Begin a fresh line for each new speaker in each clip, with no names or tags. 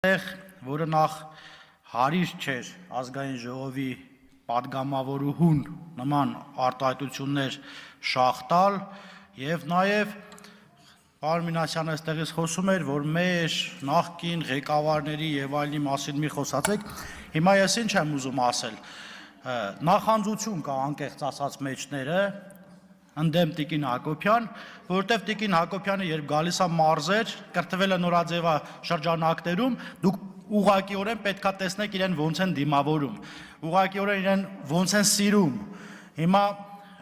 որը նախ հարիր չէր ազգային ժողովի պատգամավորուհուն նման արտահայտություններ շաղ տալ եւ նաեւ Պարոն Մինասյանը այստեղից խոսում էր, որ մեր նախկին ղեկավարների եւ այլնի մասին մի խոսացեք, հիմա ես ինչ եմ ուզում ասել, նախանձություն կա անկեղծ ասած մեջները, ընդդեմ Տիկին Հակոբյան, որովհետև Տիկին Հակոբյանը երբ գալիս է մարզեր, կրթվել է նորաձևա շրջանակներում, դուք ուղղակիորեն պետքա տեսնեք իրեն ոնց են դիմավորում, ուղղակիորեն իրեն ոնց են սիրում։ Հիմա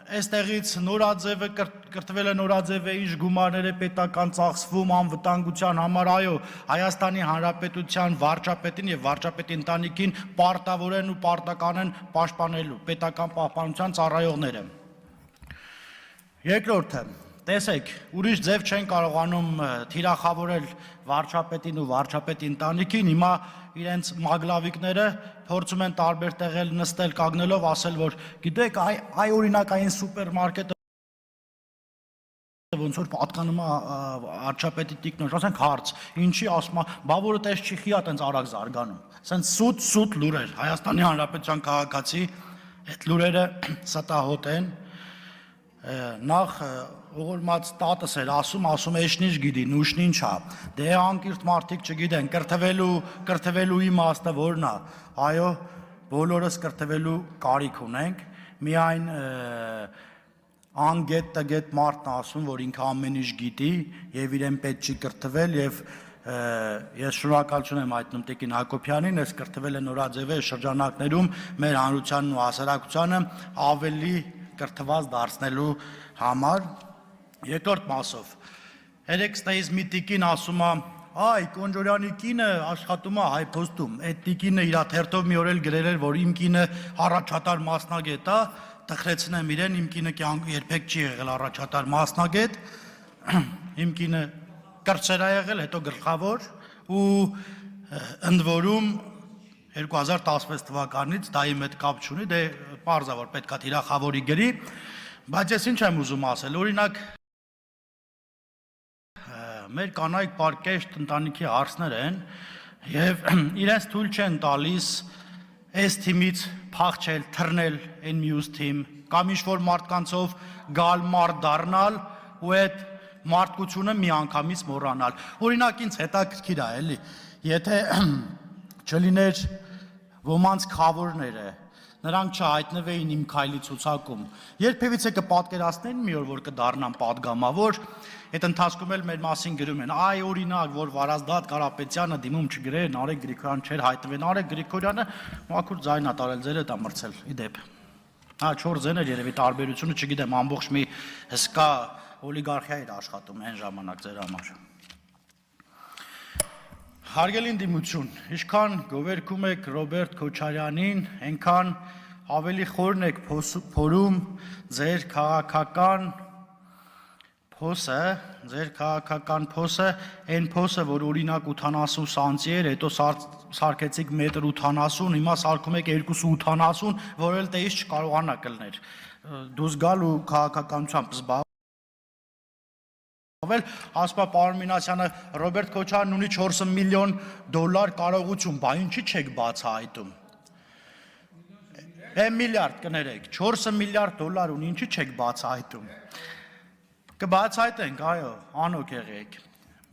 այստեղից նորաձևը կրթվել է նորաձևը ինչ գումարներ է պետական ծախսվում անվտանգության համար, այո, Հայաստանի Հանրապետության վարչապետին եւ վարչապետի ընտանիքին պարտավոր են ու պարտական են պաշտպանելու պետական պահպանության ծառայողները։ Երկրորդը, տեսեք, ուրիշ ձև չեն կարողանում թիրախավորել վարչապետին ու վարչապետի ընտանիքին, հիմա իրենց մագլավիկները փորձում են տարբեր տեղել նստել կանգնելով ասել, որ գիտեք, այ օրինակային սուպերմարկետը ոնց որ պատկանում է վարչապետի տիկնոջ, ասենք հարց, ինչի ասում է, բա որը տես չի խիա տենց արագ զարգանում, ասենց սուտ լուրեր, Հայաստանի Հանրապետության քաղաքացի, այդ լուրերը ստահոտ են, նախ ողորմած տատս էր ասում էշնիչ գիտի, նուշնին չա, դե անկիրթ մարդիկ չգիտեն, կրթվելու իմաստը որն է, այո, բոլորս կրթվելու կարիք ունենք, միայն անգետ տգետ մարդն ասում, որ ինքը ամեն ինչ գիտի եւ իրեն պետք չի կրթվել եւ ես շնորհակալություն եմ հայտնում Տիկին Հակոբյանին, ես կրթվել եմ նորաձևի շրջանակներում մեր հանրությանն ու հասարակությանը ավելի կրթված դարձնելու համար։ Երկրորդ մասով, երեքստեից մի տիկին ասում է, այ Կոնջորյանի կինը աշխատում է Հայփոստում, այդ տիկինը իր թերթով մի օր էլ գրել էր, որ իմ կինը առաջատար մասնագետ է, տխրեցնեմ իրեն, իմ կինը երբեք չի եղել առաջատար մասնագետ, իմ կինը կրտսեր է եղել, հետո գլխավոր ու ընդ որում 2016 թվականից դա իմ հետ կապ չունի, դե պարզ է որ պետքա թիրախավորի գրի, բայց ես ինչ եմ ուզում ասել, օրինակ մեր կանայք պարկեշտ ընտանիքի հարցներ են եւ իրենց թույլ չեն տալիս այս թիմից փախչել, թռնել այն մյուս թիմ, կամ ինչ-որ մարդկանցով գալ մարդ դառնալ ու այդ մարդկությունը միանգամից մոռանալ։ Օրինակ ինձ հետաքրքիր է, էլի, եթե չլիներ ոմանց խավորները, նրանք չհայտնվեին իմ քայլի ցուցակում, երբևիցե կպատկերացնեին մի օր, որ կդառնան պատգամավոր, այդ ընթացքում էլ մեր մասին գրում են, այ օրինակ, որ Վարազդատ Կարապետյանը դիմում չգրեր, Նարեկ Գրիգորյան չէր հայտնվեն, Նարեկ Գրիգորյանը մաքուր ձայն է տարել, ձեր հետ է մրցել, իդեպ։ Հա 4 ձեն էր երևի տարբերությունը, չգիտեմ, ամբողջ մի հսկա օլիգարխիա էր աշխատում այն ժամանակ ձեր համար։ Հարգելի ընդդիմություն, ինչքան գովերգում եք Ռոբերտ Քոչարյանին, այնքան ավելի խորն եք փորում ձեր քաղաքական փոսը, այն փոսը, որ օրինակ 80 սանտի էր, հետո սարքեցիք 1.80 m, հիմա սարքում եք 2.80, որ էլ տեից չկարողանա կլներ, դուս գալ ու քաղաքականությամբ զբաղվել, ասում է պարոն Մինասյանը, Ռոբերտ Քոչարյանն ունի 4 միլիոն դոլար կարողություն, բա ինչի չեք բացահայտում։ Միլիարդ կներեք, 4 միլիարդ դոլար ունի, ինչի չեք բացահայտում։ Կբացահայտենք, այո, անօք եղեք։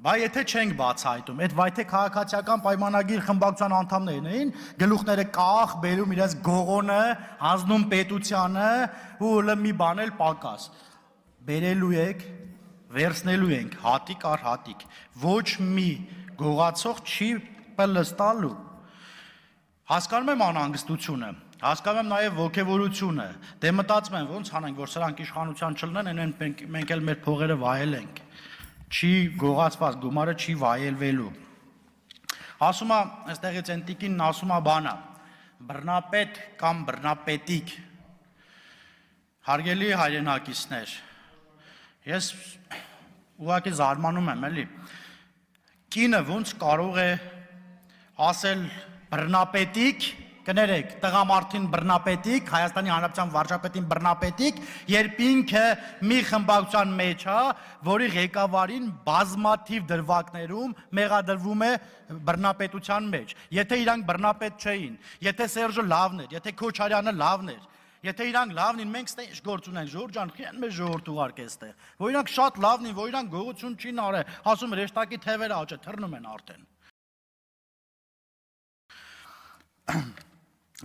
Բա եթե չենք բացահայտում, այդ վայթե քաղաքացիական պայմանագիր խմբակցության անդամներն էին, գլուխները կախ, բերում իրենց գողոնը, հանձնում պետությանը ու մի բան էլ պակաս։ Բերելու եք, վերցնելու ենք հատիկ առ հատիկ, ոչ մի գողացող չի պլստալու։ Հասկանում եմ անհանգստությունը, հասկանում եմ նաև ոգևորությունը, դե մտածում եմ ոնց անենք, որ սրանք իշխանության չլինեն, այն մենք էլ մեր փողերը վայելենք, չի գողացված գումարը չի վայելվելու։ Ասում է, այստեղից այն տիկինն ասում է բանա, բռնապետ կամ բռնապետիկ, հարգելի հայրենակիցներ, ես ուղղակի զարմանում եմ, էլի, կինը ոնց կարող է ասել բռնապետիկ կներեք, տղամարդին բռնապետիկ, Հայաստանի Հանրապետության վարչապետին բռնապետիկ, երբ ինքը մի խմբակցության մեջ է, որի ղեկավարին բազմաթիվ դրվագներում մեղադրվում է բռնապետության մեջ։ Եթե իրանք բռնապետ չէին, եթե Սերժը լավն էր, եթե Քոչարյանը լավն էր, եթե իրանք լավն են, մենք ստե ինչ գործ ունենք, Ժորժ ջան, խիան մեզ ժողովուրդ ուղարկե ստեղ, որ իրանք շատ լավն են, որ իրանք գողություն չի արել, ասում ռեշտակի թևերը աճը թռնում են արդեն։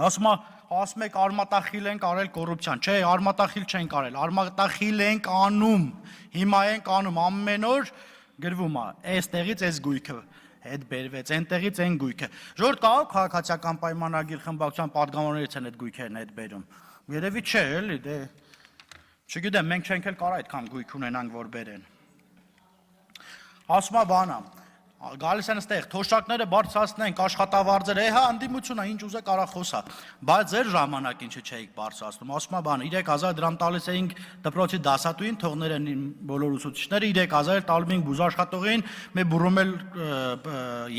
Ասում եք արմատախիլ ենք արել կոռուպցիան, չէ, արմատախիլ չենք արել, արմատախիլ ենք անում, հիմա ենք անում, ամեն օր գրվում է, այստեղից այս գույքը հետ բերվեց, այնտեղից այն գույքը։ Ժողովուրդ կարող քաղաքացիական պայմանագիր խմբակցության պատգամավորներից են այդ գույքերն հետ բերում։ Երևի չէ, էլի, դե չգիտեմ, մենք չենք էլ կարող այդքան գույք ունենանք, որ բերեն։ Ասում է բանա, գալիս են ստեղ, թոշակները բարձրացնենք, աշխատավարձերը, հա, ընդդիմությունը ինչ ուզե կարա խոսա, բայց ձեր ժամանակ ինչը չէիք բարձրացնում, ասում է բանը, 3000 դրամ տալիս էինք դպրոցի դասատուին, թողներ են բոլոր ուսուցիչները, 3000 տալում էինք բուժաշխատողին, մեր բուրում էլ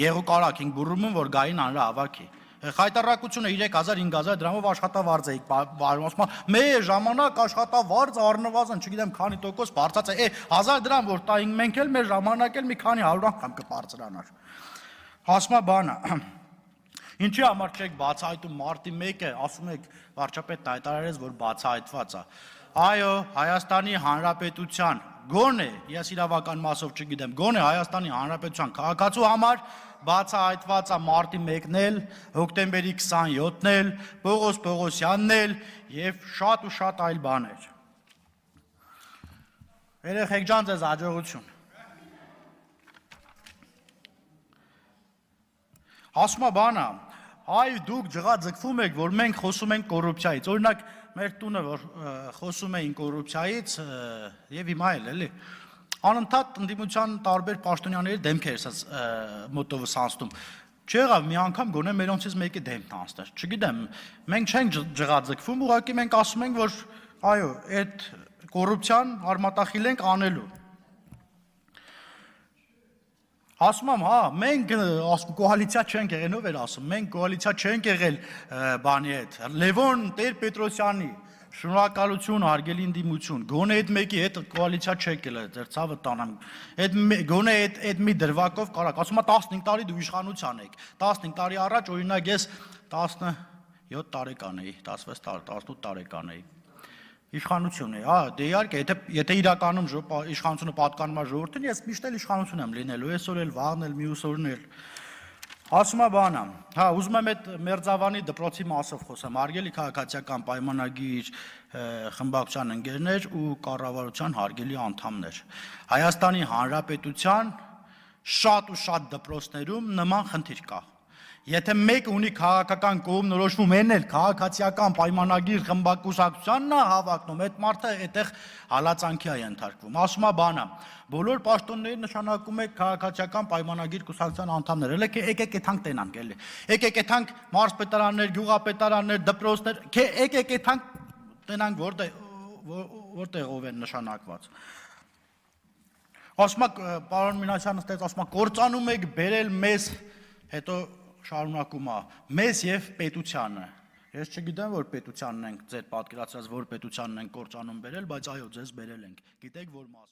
եղու կարակ էինք բուրում, որ գային անրա հավաքի։ Խայտարակությունը 3000-5000 դրամով աշխատավարձ էիք բարում, ասում է, մեր ժամանակ աշխատավարձը առնվազն, չգիտեմ քանի տոկոս բարձած է, 1000 դրամ որ տայինք մենք էլ մեր ժամանակ էլ մի քանի 100 անգամ կբարձրանար։ Ասում է բանը, ինչի համար չեք բացահայտում մարտի 1-ը, ասում եք վարչապետն հայտարարեց, որ բացահայտված է։ Այո, Հայաստանի Հանրապետության գոնե, ես իրավական մասով չգիտեմ, գոնե Հայաստանի Հանրապետության քաղաքացու համար բացահայտված է մարտի 1-ն էլ, հոկտեմբերի 27-ն էլ, Պողոս Պողոսյանն էլ եւ շատ ու շատ այլ բաներ։ Երեխեք ջան, ձեզ հաջողություն։ Ասում է բանը, այ դուք ջղաձգվում եք, որ մենք խոսում ենք կոռուպցիայից։ Օրինակ, մեր տունը, որ խոսում էին կոռուպցիայից եւ հիմա էլ, էլի, անընդհատ ընդդիմության տարբեր պաշտոնյաների դեմքեր էս մոտովս անցնում։ Չեղավ մի անգամ գոնե մերոնցից մեկի դեմքն անցներ։ Չգիտեմ, մենք չենք ջղաձգվում, ուղղակի մենք ասում ենք, որ այո, այդ կոռուպցիան արմատախիլ ենք անելու։ Ասում եմ, հա, մենք կոալիցիա չենք եղել, ով էր ասում, մենք կոալիցիա չենք եղել բանի հետ, Լևոն Տեր-Պետրոսյանի, շնորհակալություն, հարգելի ընդդիմություն, գոնե այդ մեկի հետ կոալիցիա չեք եղել, ձեր ցավը տանեմ, գոնե այդ մի դրվագով կարակ, ասում է 15 տարի դու իշխանության եք, 15 տարի առաջ օրինակ ես 17 տարեկան էի, 16 տարի, 18 տարեկան էի, իշխանություն է, հա, դե իհարկե, եթե իրականում իշխանությունը պատկանում է ժողովրդին, ես միշտ էլ իշխանություն եմ լինելու, այսօր էլ, վաղն էլ, մյուս օրն էլ։ Ասում է բանը, հա, ուզում եմ այդ Մերձավանի դպրոցի մասով խոսեմ, հարգելի քաղաքացիական պայմանագիր խմբակցության ընկերներ ու կառավարության հարգելի անդամներ։ Հայաստանի Հանրապետության շատ ու շատ դպրոցներում նման խնդիր կա։ Եթե մեկը ունի քաղաքական կողմնորոշվում, այն էլ քաղաքացիական պայմանագիր խմբակցությունն է հավակնում, այդ մարդը այդտեղ հալածանքի է ենթարկվում։ Ասում է բանը, բոլոր պաշտոնների նշանակում է քաղաքացիական պայմանագիր կուսակցության անդամներ, եկեք այդանք տենանք, էլի։ Եկեք այդանք մարզպետարաններ, գյուղապետարաններ, դպրոցներ, եկեք այդանք տենանք որտեղով են նշանակված։ Ասում է պարոն Մինասյանը ստեց, ասում է կործանում եք բերել մեզ, հետո շարունակում է, մեզ եւ պետությանը։ Ես չգիտեմ, որ պետությանն ենք ձեր պատկերացրած, որ պետությանն ենք կործանում բերել, բայց այո, ձեզ բերել ենք։ Գիտեք, որ մաս